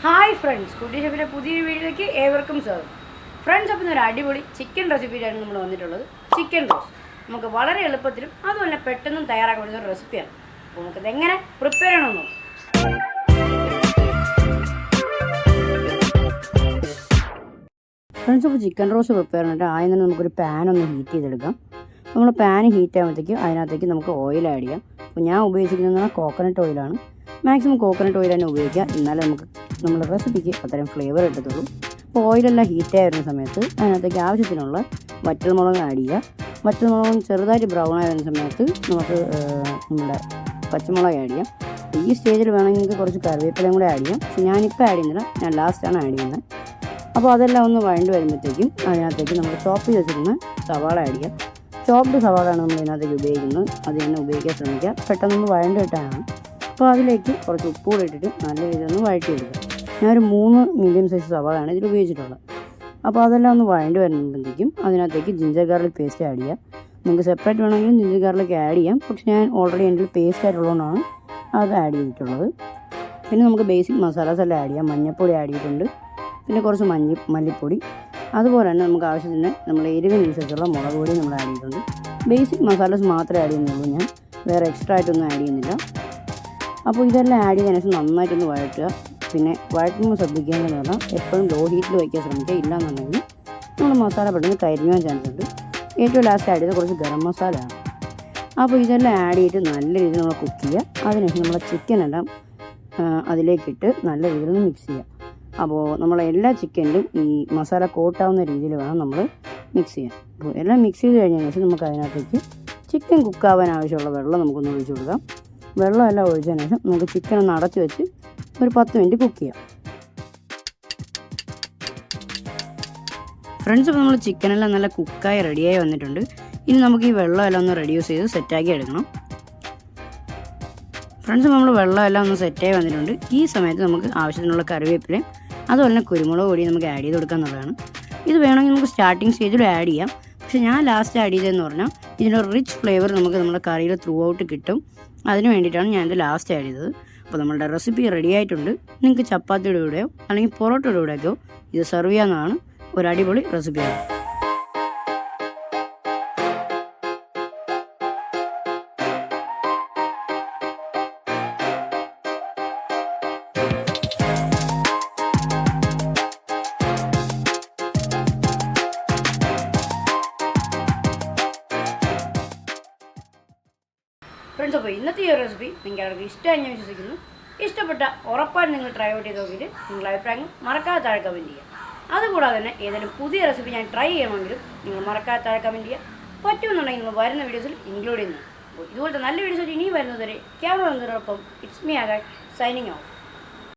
Hi friends, കുട്ടി ഷെഫിൻ്റെ പുതിയ വീഡിയോയിലേക്ക് ഏവർക്കും സ്വാഗതം. ഫ്രണ്ട്സ്, അപ്പം ഒരു അടിപൊളി ചിക്കൻ റെസിപ്പിയിലാണ് നമ്മൾ വന്നിട്ടുള്ളത്. ചിക്കൻ റോസ്റ്റ് നമുക്ക് വളരെ എളുപ്പത്തിലും അതുപോലെ പെട്ടെന്നും തയ്യാറാക്കാൻ പറ്റുന്ന ഒരു റെസിപ്പിയാണ്. അപ്പോൾ നമുക്കിത് എങ്ങനെ പ്രിപ്പയർ ചെയ്യണമെന്ന് നോക്കാം. ഫ്രണ്ട്സ്, അപ്പോൾ ചിക്കൻ റോസ്റ്റ് പ്രിപ്പയർ ചെയ്തിട്ട് ആദ്യം തന്നെ നമുക്കൊരു പാൻ ഒന്ന് ഹീറ്റ് ചെയ്തെടുക്കാം. നമ്മൾ പാൻ ഹീറ്റ് ആകുമ്പോഴത്തേക്കും അതിനകത്തേക്ക് നമുക്ക് ഓയിൽ ആഡ് ചെയ്യാം. അപ്പോൾ ഞാൻ ഉപയോഗിച്ചിരിക്കുന്നത് കോക്കനട്ട് ഓയിലാണ്. മാക്സിമം കോക്കനട്ട് ഓയിൽ തന്നെ ഉപയോഗിക്കുക, എന്നാലേ നമുക്ക് നമ്മുടെ റെസിപ്പിക്ക് അത്രയും ഫ്ലേവർ കിട്ടത്തുള്ളൂ. അപ്പോൾ ഓയിലെല്ലാം ഹീറ്റായി വരുന്ന സമയത്ത് അതിനകത്തേക്ക് ആവശ്യത്തിനുള്ള വറ്റൽമുളക് ആഡ് ചെയ്യുക. വറ്റൽമുളകും ചെറുതായിട്ട് ബ്രൗൺ ആയി വരുന്ന സമയത്ത് നമുക്ക് നമ്മുടെ പച്ചമുളക് ആഡ് ചെയ്യാം. ഈ സ്റ്റേജിൽ വേണമെങ്കിൽ നിങ്ങൾക്ക് കുറച്ച് കറിവേപ്പിലയും കൂടെ ആഡ് ചെയ്യാം. പക്ഷേ ഞാനിപ്പോൾ ആഡ് ചെയ്യുന്നില്ല, ഞാൻ ലാസ്റ്റാണ് ആഡ് ചെയ്യുന്നത്. അപ്പോൾ അതെല്ലാം ഒന്ന് വഴണ്ട് വരുമ്പോഴത്തേക്കും അതിനകത്തേക്ക് നമ്മൾ ചോപ്പ് ചെയ്ത് വെച്ചിരുന്ന സവാള ആഡ് ചെയ്യാം. ചോപ്ഡ് സവാളയാണ് നമ്മൾ ഇതിനകത്തേക്ക് ഉപയോഗിക്കുന്നത്. അത് തന്നെ ഉപയോഗിക്കാൻ ശ്രമിക്കുക, പെട്ടെന്നൊന്ന് വഴണ്ട് കിട്ടാനാണ്. അപ്പോൾ അതിലേക്ക് കുറച്ച് ഉപ്പ് കൂടെ ഇട്ടിട്ട് നല്ല രീതിയിൽ ഒന്ന് വഴറ്റിയെടുക്കുക. ഞാനൊരു 3 മീഡിയം സൈസ് സവാളയാണ് ഇതിൽ ഉപയോഗിച്ചിട്ടുള്ളത്. അപ്പോൾ അതെല്ലാം ഒന്ന് വഴണ്ട് വരുമ്പോഴത്തേക്കും അതിനകത്തേക്ക് ജിഞ്ചർ ഗാർലിക് പേസ്റ്റ് ആഡ് ചെയ്യുക. നിങ്ങൾക്ക് സെപ്പറേറ്റ് വേണമെങ്കിലും ജിഞ്ചർ ഗാർലിക് ആഡ് ചെയ്യാം, പക്ഷേ ഞാൻ ഓൾറെഡി എൻ്റെ പേസ്റ്റ് ആയിട്ടുള്ളതുകൊണ്ടാണ് അത് ആഡ് ചെയ്തിട്ടുള്ളത്. പിന്നെ നമുക്ക് ബേസിക് മസാലാസ് എല്ലാം ആഡ് ചെയ്യാം. മഞ്ഞൾപ്പൊടി ആഡ് ചെയ്തിട്ടുണ്ട്, പിന്നെ കുറച്ച് മല്ലിപ്പൊടി, അതുപോലെ തന്നെ നമുക്ക് ആവശ്യത്തിന് നമ്മൾ എരിവിനനുസരിച്ചുള്ള മുളക് പൊടി നമ്മൾ ആഡ് ചെയ്തിട്ടുണ്ട്. ബേസിക് മസാലാസ് മാത്രമേ ആഡ് ചെയ്യുന്നുള്ളൂ, ഞാൻ വേറെ എക്സ്ട്രാ ആയിട്ടൊന്നും ആഡ് ചെയ്യുന്നില്ല. അപ്പോൾ ഇതെല്ലാം ആഡ് ചെയ്തതിനു ശേഷം നന്നായിട്ടൊന്ന് വഴറ്റുക. പിന്നെ വഴറ്റുമ്പോൾ ശ്രദ്ധിക്കുകയെന്ന് പറഞ്ഞാൽ എപ്പോഴും ലോ ഹീറ്റിൽ വയ്ക്കാൻ ശ്രമിക്കുക, ഇല്ലയെന്നുണ്ടെങ്കിൽ നമ്മൾ മസാല പെട്ടെന്ന് കരിഞ്ഞാൻ ചാൻസ് ഉണ്ട്. ഏറ്റവും ലാസ്റ്റ് ആഡ് ചെയ്ത് കുറച്ച് ഗരം മസാലയാണ്. അപ്പോൾ ഇതെല്ലാം ആഡ് ചെയ്തിട്ട് നല്ല രീതിയിൽ നമ്മൾ കുക്ക് ചെയ്യുക. അതിനുശേഷം നമ്മളെ ചിക്കനെല്ലാം അതിലേക്കിട്ട് നല്ല രീതിയിൽ ഒന്ന് മിക്സ് ചെയ്യുക. അപ്പോൾ നമ്മളെ എല്ലാ ചിക്കനിലും ഈ മസാല കോട്ടാവുന്ന രീതിയിൽ വേണം നമ്മൾ മിക്സ് ചെയ്യാൻ. അപ്പോൾ എല്ലാം മിക്സ് ചെയ്ത് കഴിഞ്ഞതിന് ശേഷം നമുക്ക് അതിനകത്തേക്ക് ചിക്കൻ കുക്കാവാൻ ആവശ്യമുള്ള വെള്ളം നമുക്കൊന്ന് ഒഴിച്ചു കൊടുക്കാം. വെള്ളമെല്ലാം ഒഴിച്ചതിന് ശേഷം നമുക്ക് ചിക്കൻ ഒന്ന് അടച്ച് വെച്ച് ഒരു 10 മിനിറ്റ് കുക്ക് ചെയ്യാം. ഫ്രണ്ട്സ്, ഇപ്പോൾ നമ്മൾ ചിക്കനെല്ലാം നല്ല കുക്കായി റെഡിയായി വന്നിട്ടുണ്ട്. ഇനി നമുക്ക് ഈ വെള്ളമെല്ലാം ഒന്ന് റെഡ്യൂസ് ചെയ്ത് സെറ്റാക്കി എടുക്കണം. ഫ്രണ്ട്സ്, നമ്മൾ വെള്ളമെല്ലാം ഒന്ന് സെറ്റായി വന്നിട്ടുണ്ട്. ഈ സമയത്ത് നമുക്ക് ആവശ്യത്തിനുള്ള കറിവേപ്പിലയും അതുപോലെ തന്നെ കുരുമുളക് പൊടി നമുക്ക് ആഡ് ചെയ്ത് കൊടുക്കുക എന്നുള്ളതാണ്. ഇത് വേണമെങ്കിൽ നമുക്ക് സ്റ്റാർട്ടിങ് സ്റ്റേജിൽ ആഡ് ചെയ്യാം, പക്ഷേ ഞാൻ ലാസ്റ്റ് ആഡ് ചെയ്തതെന്ന് പറഞ്ഞാൽ ഇതിനൊരു റിച്ച് ഫ്ലേവർ നമുക്ക് നമ്മുടെ കറിയിൽ ത്രൂ ഔട്ട് കിട്ടും. അതിന് വേണ്ടിയിട്ടാണ് ഞാനിത് ലാസ്റ്റ് ആഡ് ചെയ്തത്. അപ്പോൾ നമ്മളുടെ റെസിപ്പി റെഡി ആയിട്ടുണ്ട്. നിങ്ങൾക്ക് ചപ്പാത്തിയുടെ കൂടെയോ അല്ലെങ്കിൽ പൊറോട്ടയുടെ കൂടെയൊക്കെയോ ഇത് സെർവ് ചെയ്യാവുന്നതാണ്. ഒരു അടിപൊളി റെസിപ്പിയാണ്. ഫ്രണ്ട്സ്, അപ്പോൾ ഇന്നത്തെ ഈ റെസിപ്പി നിങ്ങൾക്ക് അവർക്ക് ഇഷ്ടമായി ഞാൻ വിശ്വസിക്കുന്നു. ഇഷ്ടപ്പെട്ട ഉറപ്പായിട്ട് നിങ്ങൾ ട്രൈ ഔട്ട് ചെയ്ത് നോക്കിയിട്ട് നിങ്ങളുടെ അഭിപ്രായങ്ങൾ മറക്കാതെ താഴെ കമൻറ്റ് ചെയ്യുക. അതുകൂടാതെ തന്നെ ഏതെങ്കിലും പുതിയ റെസിപ്പി ഞാൻ ട്രൈ ചെയ്യണമെങ്കിലും നിങ്ങൾ മറക്കാതെ താഴെ കമൻറ്റ് ചെയ്യുക. പറ്റുമെന്നുണ്ടെങ്കിൽ നിങ്ങൾ വരുന്ന വീഡിയോസിൽ ഇൻക്ലൂഡ് ചെയ്യുന്നു. അപ്പോൾ ഇതുപോലത്തെ നല്ല വീഡിയോസ് ഇനിയും വരുന്നതുവരെ ക്യാമറ വന്നതിനോടൊപ്പം it's me Akash signing of.